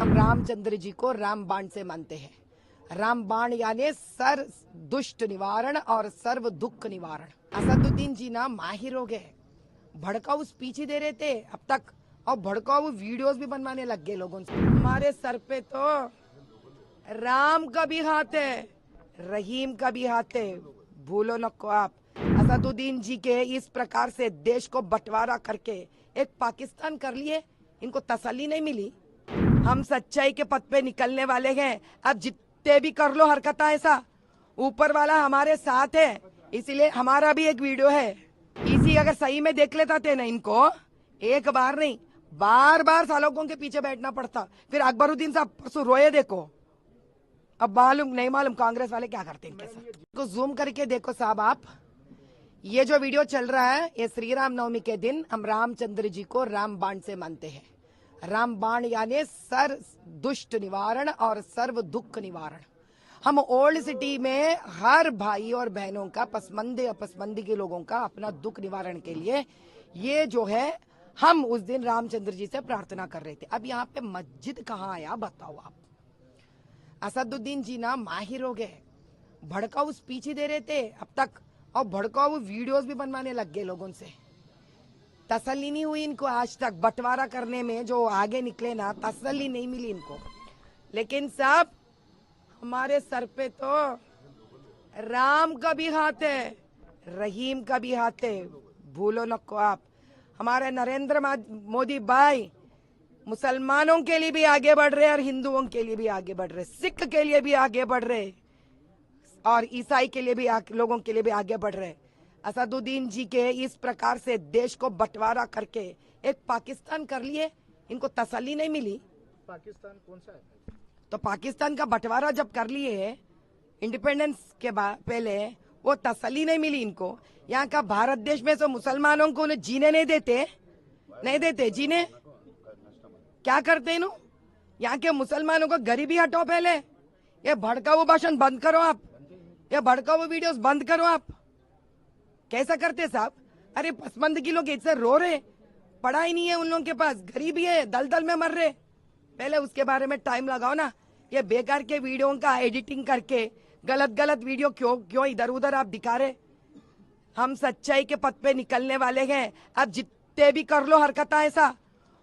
हम रामचंद्र जी को रामबाण से मानते हैं। रामबाण यानी सर दुष्ट निवारण और सर्व दुख निवारण। असदुद्दीन जी ना माहिर हो गए, भड़काऊ स्पीच ही दे रहे थे अब तक और भड़काऊ वीडियोस भी बनवाने लग गए लोगों से। हमारे सर पे तो राम का भी हाथ है, रहीम का भी हाथ है, भूलो नको आप। असदुद्दीन जी के इस प्रकार से देश को बंटवारा करके एक पाकिस्तान कर लिए, इनको तसल्ली नहीं मिली। हम सच्चाई के पथ पे निकलने वाले हैं। अब जितने भी कर लो हरकत ऐसा, ऊपर वाला हमारे साथ है। इसीलिए हमारा भी एक वीडियो है, इसी अगर सही में देख लेता थे ना, इनको एक बार नहीं बार बार सालों के पीछे बैठना पड़ता। फिर अकबरुद्दीन साहब परसों रोए, देखो अब मालूम नहीं मालूम कांग्रेस वाले क्या करते हैं। कैसा जूम करके देखो साहब आप, ये जो वीडियो चल रहा है ये श्री राम नवमी के दिन हम रामचंद्र जी को रामबाण से मानते हैं। रामबाण यानी सर दुष्ट निवारण और सर्व दुख निवारण। हम ओल्ड सिटी में हर भाई और बहनों का, पसमंदे अपसमंदी के लोगों का अपना दुख निवारण के लिए ये जो है हम उस दिन रामचंद्र जी से प्रार्थना कर रहे थे। अब यहाँ पे मस्जिद कहाँ आया बताओ आप। असदुद्दीन जी ना माहिर हो गए, भड़काऊ स्पीच ही दे रहे थे अब तक और भड़काऊ वीडियोस भी बनवाने लग गए लोगों से। तसल्ली नहीं हुई इनको आज तक, बंटवारा करने में जो आगे निकले ना, तसल्ली नहीं मिली इनको। लेकिन साहब हमारे सर पे तो राम का भी हाथ है, रहीम का भी हाथ है, भूलो नको आप। हमारे नरेंद्र मोदी भाई मुसलमानों के लिए भी आगे बढ़ रहे और हिंदुओं के लिए भी आगे बढ़ रहे, सिख के लिए भी आगे बढ़ रहे और ईसाई के लिए भी लोगों के लिए भी आगे बढ़ रहे। असदुद्दीन जी के इस प्रकार से देश को बंटवारा करके एक पाकिस्तान कर लिए, इनको तसल्ली नहीं मिली। पाकिस्तान कौन सा है? तो पाकिस्तान का बंटवारा जब कर लिए इंडिपेंडेंस के पहले, वो तसल्ली नहीं मिली इनको। यहाँ का भारत देश में तो मुसलमानों को जीने नहीं देते जीने। क्या करते हैं यहाँ के मुसलमानों को गरीबी हटाओ पहले, ये भड़काऊ भाषण बंद करो आप, ये भड़काऊ वीडियोस बंद करो आप। कैसा करते साहब? अरे पसमंद की लोग इससे रो रहे, पढ़ाई नहीं है उन लोगों के पास, गरीबी है, दलदल में मर रहे। पहले उसके बारे में टाइम लगाओ ना। ये बेकार के वीडियो का एडिटिंग करके गलत वीडियो क्यों इधर उधर आप दिखा रहे। हम सच्चाई के पथ पे निकलने वाले हैं। अब जितने भी कर लो हरकत ऐसा,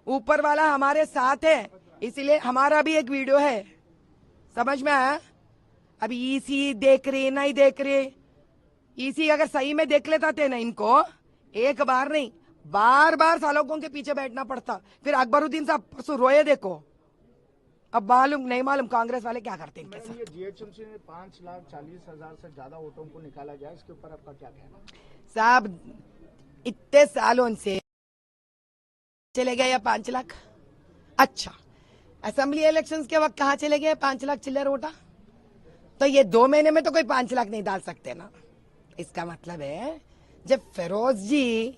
ऊपर वाला हमारे साथ है। इसीलिए हमारा भी एक वीडियो है, समझ में आया? अभी ईसी देख रहे नहीं देख रहे, ईसी अगर सही में देख लेता थे ना, इनको एक बार नहीं बार बार सालों के पीछे बैठना पड़ता। फिर अकबरुद्दीन साहब परसों रोए, देखो अब मालूम नहीं मालूम कांग्रेस वाले क्या करते हैं। कैसा ये जीएचएमसी में 5,40,000 से ज्यादा वोटों को निकाला गया, इसके ऊपर आपका क्या कहना? साहब इतने सालों से चले गए या 5 लाख? अच्छा, असेंबली इलेक्शंस के वक्त कहाँ चले गए 5 लाख चिल्लर वोटा? तो ये 2 महीने में तो कोई 5 लाख नहीं डाल सकते ना। इसका मतलब है जब फिरोज जी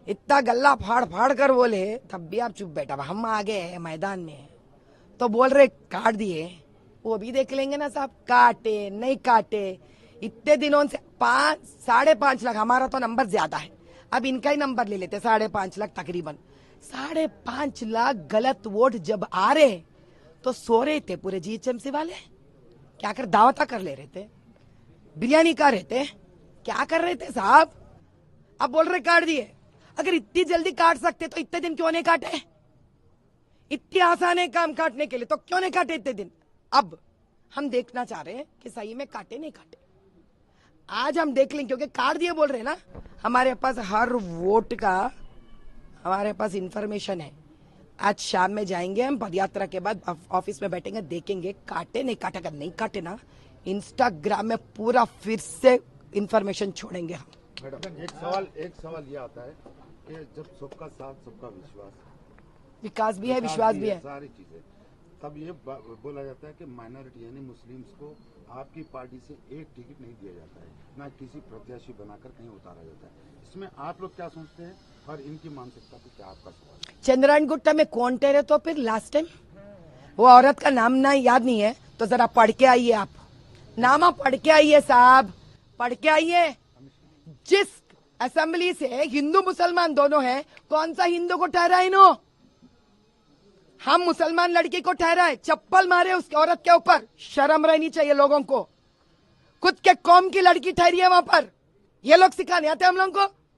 इतना गल्ला फाड़ कर बोले, तब भी आप चुप बैठा। हम आ गए मैदान में तो बोल रहे काट दिए, वो भी देख लेंगे ना साहब, काटे नहीं काटे। इतने दिनों से 5.5 लाख, हमारा तो नंबर ज्यादा है, अब इनका ही नंबर ले लेते, 5.5 लाख तकरीबन। 5.5 लाख गलत वोट जब आ रहे तो सो रहे थे पूरे जीएचएमसी वाले। क्या कर दावता कर ले रहे थे, बिरयानी खा रहे थे, क्या कर रहे थे साहब? अब बोल रहे काट दिए। अगर इतनी जल्दी काट सकते तो इतने दिन क्यों नहीं काटे? इतनी आसान है काम काटने के लिए, तो क्यों नहीं काटे इतने दिन? अब हम देखना चाह रहे हैं कि सही में काटे नहीं काटे। आज हम देख लेंगे, क्योंकि काट दिए बोल रहे ना। हमारे पास हर वोट का हमारे पास इंफॉर्मेशन है। आज शाम में जाएंगे हम, पदयात्रा के बाद ऑफिस में बैठेंगे, देखेंगे काटे नहीं काटे। अगर नहीं काटे ना, इंस्टाग्राम में पूरा फिर से इंफॉर्मेशन छोड़ेंगे हम। मैडम एक सवाल ये आता है कि जब सबका साथ सबका विकास भी है, विश्वास भी है, सारी चीजें, तब ये बोला जाता है कि माइनॉरिटी यानी मुस्लिम्स को आपकी पार्टी से एक टिकट नहीं दिया जाता है, ना किसी प्रत्याशी बनाकर कहीं उतारा जाता है। इसमें आप लोग क्या सोचते हैं और इनकी मानसिकता पे क्या आपका सवाल है? चंद्रायन गुट्टा में कौन ठहरे? तो फिर लास्ट टाइम वो औरत का नाम ना याद नहीं है तो जरा पढ़ के आइए आप, नामा पढ़ के आइए साहब, पढ़ के आइए। जिस असेंबली से हिंदू मुसलमान दोनों हैं, कौन सा हिंदू को ठहरा इन्हों? हम मुसलमान लड़की को ठहराए, चप्पल मारे उसकी औरत के ऊपर। शर्म रहनी चाहिए लोगों को। खुद के कौम की लड़की ठहरी है वहां पर, ये लोग सिखाने आते हैं हम लोगों को।